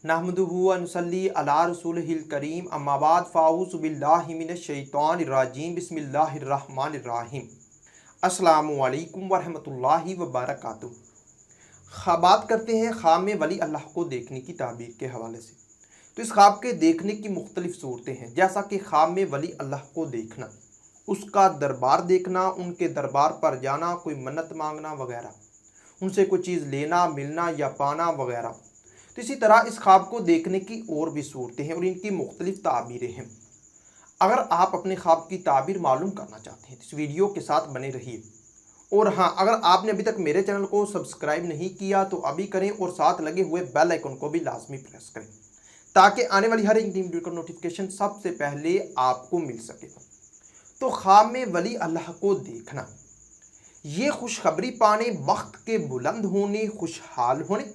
नहमदुहु व नुसल्ली अला रसूलिहिल करीम अम्मा बाद फ़ाऊज़ु बिल्लाहि मिनश शैतानिर रजीम बिस्मिल्लाहिर रहमानिर रहीम। अस्सलामु अलैकुम व रहमतुल्लाहि व बरकातुहू। बात करते हैं ख्वाब में वली अल्लाह को देखने की ताबीर के हवाले से। तो इस ख्वाब के देखने की मुख्तलिफ सूरतें हैं, जैसा कि ख्वाब में वली अल्लाह को देखना, उसका दरबार देखना, उनके दरबार पर जाना, कोई मन्नत मांगना वगैरह, उनसे कोई चीज़ लेना, मिलना या पाना वगैरह। तो इसी तरह इस ख्वाब को देखने की और भी सूरतें हैं और इनकी मुख्तलिफ ताबीरें हैं। अगर आप अपने ख्वाब की ताबीर मालूम करना चाहते हैं तो इस वीडियो के साथ बने रहिए। और हाँ, अगर आपने अभी तक मेरे चैनल को सब्सक्राइब नहीं किया तो अभी करें और साथ लगे हुए बेल आइकन को भी लाजमी प्रेस करें ताकि आने वाली हर एक वीडियो का नोटिफिकेशन सबसे पहले आपको मिल सके। तो ख्वाब में वली अल्लाह को देखना, ये खुशखबरी पाने, वक्त के बुलंद होने, खुशहाल होने,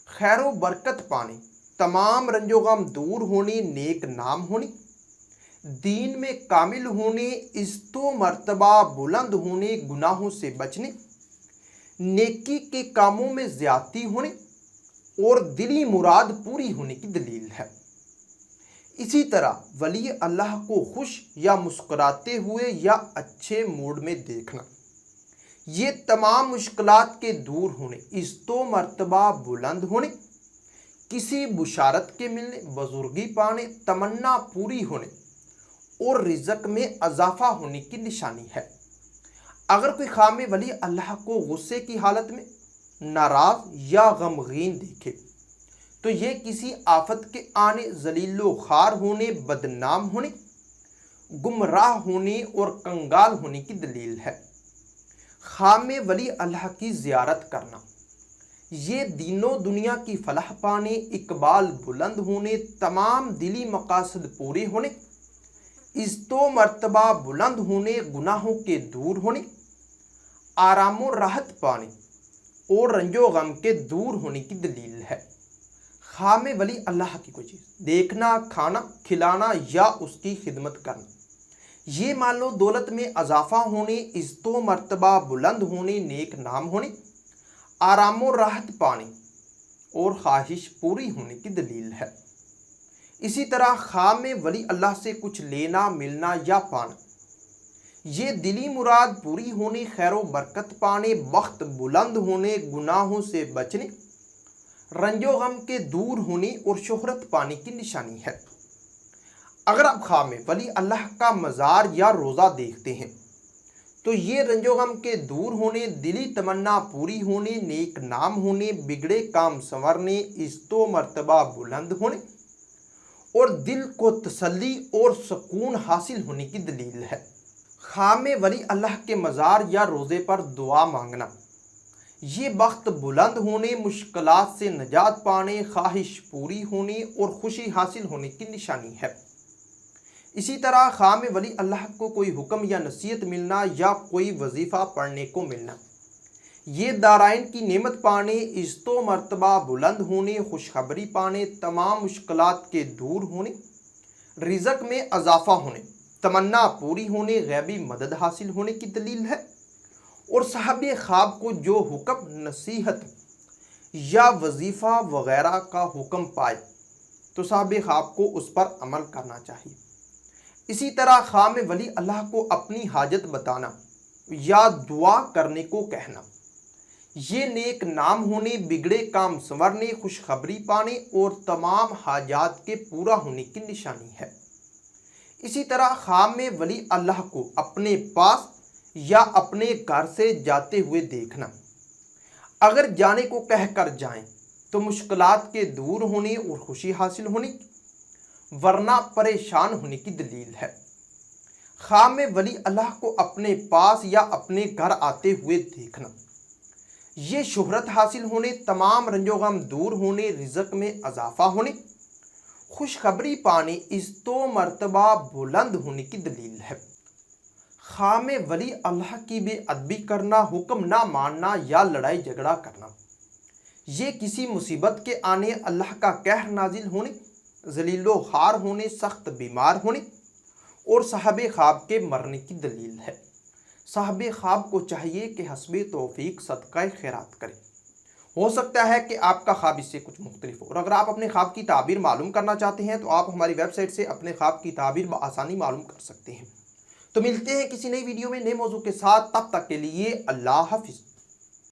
खैर बरकत पाने, तमाम रंजो गम दूर होने, नेक नाम होने, दीन में कामिल होने, इज्जतो मर्तबा बुलंद होने, गुनाहों से बचने, नेकी के कामों में ज्यादती होने और दिली मुराद पूरी होने की दलील है। इसी तरह वली अल्लाह को खुश या मुस्कुराते हुए या अच्छे मूड में देखना, ये तमाम मुश्किलात के दूर होने, इज्जतो मर्तबा बुलंद होने, किसी बुशारत के मिलने, बुजुर्गी पाने, तमन्ना पूरी होने और रिज़्क में इजाफा होने की निशानी है। अगर कोई ख्वाब में वली अल्लाह को गुस्से की हालत में, नाराज या गमगीन देखे तो ये किसी आफत के आने, जलीलो खार होने, बदनाम होने, गुमराह होने और कंगाल होने की दलील है। ख्वाब में वली अल्लाह की ज़ियारत करना, ये दीनों दुनिया की फलाह पाने, इकबाल बुलंद होने, तमाम दिली मकासद पूरे होने, इज्जतो मर्तबा बुलंद होने, गुनाहों के दूर होने, आराम और राहत पाने और रंजो गम के दूर होने की दलील है। ख्वाब में वली अल्लाह की कोई चीज़ देखना, खाना खिलाना या उसकी खिदमत करना, ये मालो दौलत में इजाफा होने, इज्जतो मर्तबा बुलंद होने, नेक नाम होने, आराम और राहत पाने और ख्वाहिश पूरी होने की दलील है। इसी तरह ख्वाब में वली अल्लाह से कुछ लेना, मिलना या पाना, ये दिली मुराद पूरी होने, खैरो बरकत पाने, वक्त बुलंद होने, गुनाहों से बचने, रंजो गम के दूर होने और शोहरत पाने की निशानी है। अगर आप ख्वाब में वली अल्लाह का मज़ार या रोज़ा देखते हैं तो ये रंजो गम के दूर होने, दिली तमन्ना पूरी होने, नेक नाम होने, बिगड़े काम संवरने, इज्जतो मर्तबा बुलंद होने और दिल को तसल्ली और सुकून हासिल होने की दलील है। ख्वाब में वली अल्लाह के मज़ार या रोज़े पर दुआ मांगना, ये वक्त बुलंद होने, मुश्किलात से निजात पाने, ख्वाहिश पूरी होने और खुशी हासिल होने की निशानी है। इसी तरह ख्वाब में वली अल्लाह को कोई हुक्म या नसीहत मिलना या कोई वजीफ़ा पढ़ने को मिलना, ये दाराइन की नेमत पाने, इज्जतो मर्तबा बुलंद होने, खुशखबरी पाने, तमाम मुश्किलात के दूर होने, रिज़्क में इजाफा होने, तमन्ना पूरी होने, गैबी मदद हासिल होने की दलील है। और साहबे ख्वाब को जो हुक्म, नसीहत या वजीफ़ा वगैरह का हुक्म पाए तो साहबे ख्वाब को उस पर अमल करना चाहिए। इसी तरह ख्वाब में वली अल्लाह को अपनी हाजत बताना या दुआ करने को कहना, ये नेक नाम होने, बिगड़े काम संवरने, खुशखबरी पाने और तमाम हाजात के पूरा होने की निशानी है। इसी तरह ख्वाब में वली अल्लाह को अपने पास या अपने घर से जाते हुए देखना, अगर जाने को कह कर जाएं तो मुश्किलात के दूर होने और खुशी हासिल होने, वरना परेशान होने की दलील है। ख्वाब में वली अल्लाह को अपने पास या अपने घर आते हुए देखना, ये शोहरत हासिल होने, तमाम रंजो गम दूर होने, रिज़्क में इजाफा होने, खुशखबरी पाने, इज्जतो मर्तबा बुलंद होने की दलील है। ख्वाब में वली अल्लाह की बेअदबी करना, हुक्म ना मानना या लड़ाई झगड़ा करना, ये किसी मुसीबत के आने, अल्लाह का कहर नाजिल होने, जलीलो खार होने, सख्त बीमार होने और साहबे ख्वाब के मरने की दलील है। साहबे ख्वाब को चाहिए कि हस्बे तौफीक सदका खैरात करें ہو سکتا ہے کہ آپ کا خواب اس سے کچھ مختلف ہو، اور اگر آپ اپنے خواب کی تعبیر معلوم کرنا چاہتے ہیں تو آپ ہماری ویب سائٹ سے اپنے خواب کی تعبیر بآسانی معلوم کر سکتے ہیں۔ تو ملتے ہیں کسی نئی ویڈیو میں نئے موضوع کے ساتھ، تب تک کے لیے اللہ حافظ۔